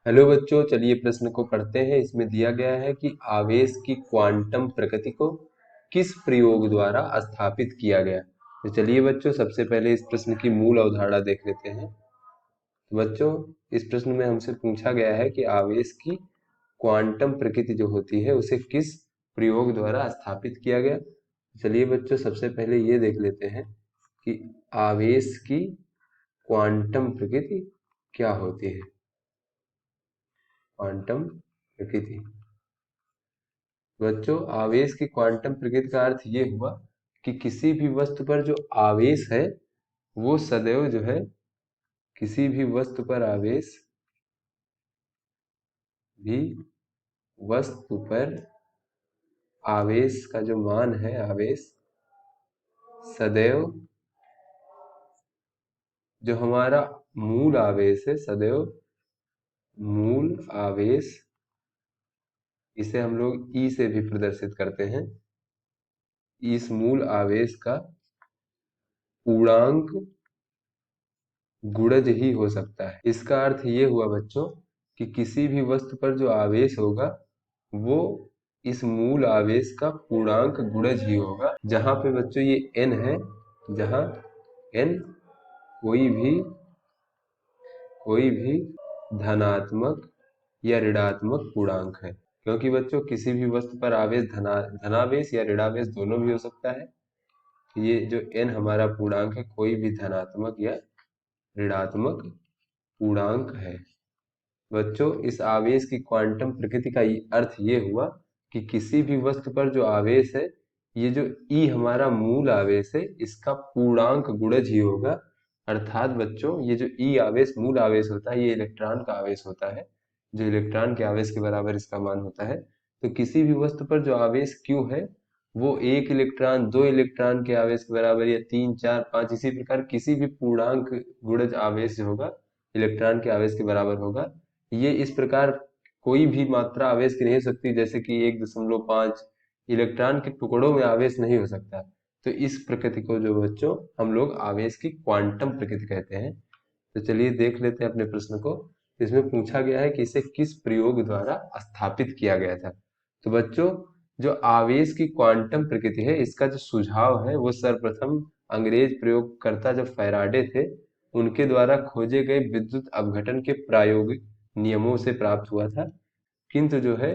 Hello बच्चों, चलिए प्रश्न को पढ़ते हैं। इसमें दिया गया है कि आवेश की क्वांटम प्रकृति को किस प्रयोग द्वारा स्थापित किया गया। तो चलिए बच्चों, सबसे पहले इस प्रश्न की मूल अवधारणा देख लेते हैं। तो बच्चों, इस प्रश्न में हमसे पूछा गया है कि आवेश की क्वांटम प्रकृति जो होती है उसे किस प्रयोग द्वारा स्थापित किया गया। चलिए बच्चों, सबसे पहले ये देख लेते हैं कि आवेश की क्वांटम प्रकृति क्या होती है। क्वांटम प्रकृति बच्चों, आवेश की क्वांटम प्रकृति का अर्थ ये हुआ कि किसी भी वस्तु पर जो आवेश है वो सदैव जो है, किसी भी वस्तु पर आवेश भी वस्तु पर आवेश का जो मान है, आवेश सदैव जो हमारा मूल आवेश है, सदैव मूल आवेश, इसे हम लोग ई से भी प्रदर्शित करते हैं। इस मूल आवेश का पूर्णांक गुणज ही हो सकता है। इसका अर्थ ये हुआ बच्चों कि किसी भी वस्तु पर जो आवेश होगा वो इस मूल आवेश का पूर्णांक गुणज ही होगा। जहां पे बच्चों ये n है, जहां n कोई भी धनात्मक या ऋणात्मक पूर्णांक है। क्योंकि बच्चों किसी भी वस्तु पर आवेश धनावेश या ऋणावेश दोनों भी हो सकता है। ये जो n हमारा पूर्णांक है, कोई भी धनात्मक या ऋणात्मक पूर्णांक है। बच्चों, इस आवेश की क्वांटम प्रकृति का अर्थ ये हुआ कि किसी भी वस्तु पर जो आवेश है, ये जो ई हमारा मूल आवेश है, इसका पूर्णांक गुणज ही होगा। अर्थात बच्चों, ये जो ई आवेश मूल आवेश होता है, ये इलेक्ट्रॉन का आवेश होता है, जो इलेक्ट्रॉन के आवेश के बराबर इसका मान होता है। तो किसी भी वस्तु पर जो आवेश क्यू है वो एक इलेक्ट्रॉन, दो इलेक्ट्रॉन के आवेश के बराबर, या तीन, चार, पांच, इसी प्रकार किसी भी पूर्णांक गुणज आवेश जो होगा इलेक्ट्रॉन के आवेश के बराबर होगा। ये इस प्रकार कोई भी मात्रा आवेश की नहीं हो सकती, जैसे कि 1.5 इलेक्ट्रॉन के टुकड़ों में आवेश नहीं हो सकता। तो इस प्रकृति को जो बच्चों हम लोग आवेश की क्वांटम प्रकृति कहते हैं। तो चलिए देख लेते हैं अपने प्रश्न को। इसमें पूछा गया है कि इसे किस प्रयोग द्वारा स्थापित किया गया था। तो बच्चों, जो आवेश की क्वांटम प्रकृति है, इसका जो सुझाव है वो सर्वप्रथम अंग्रेज प्रयोगकर्ता जो फैराडे थे उनके द्वारा खोजे गए विद्युत अपघटन के प्रायोगिक नियमों से प्राप्त हुआ था। किंतु जो है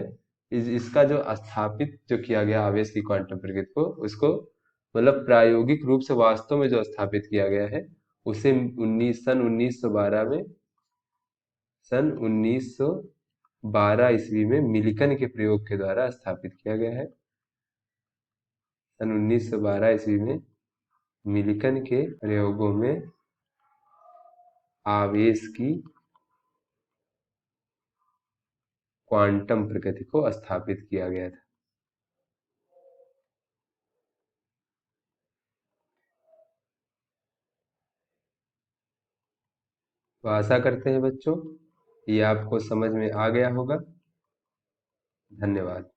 इसका जो स्थापित जो किया गया आवेश की क्वांटम प्रकृति को, उसको मतलब प्रायोगिक रूप से वास्तव में जो स्थापित किया गया है उसे 1912 में, सन 1912 ईस्वी में मिल्टन के प्रयोग के द्वारा स्थापित किया गया है। सन 1912 ईस्वी में मिल्टन के प्रयोगों में आवेश की क्वांटम प्रकृति को स्थापित किया गया था। तो आशा करते हैं बच्चों ये आपको समझ में आ गया होगा। धन्यवाद।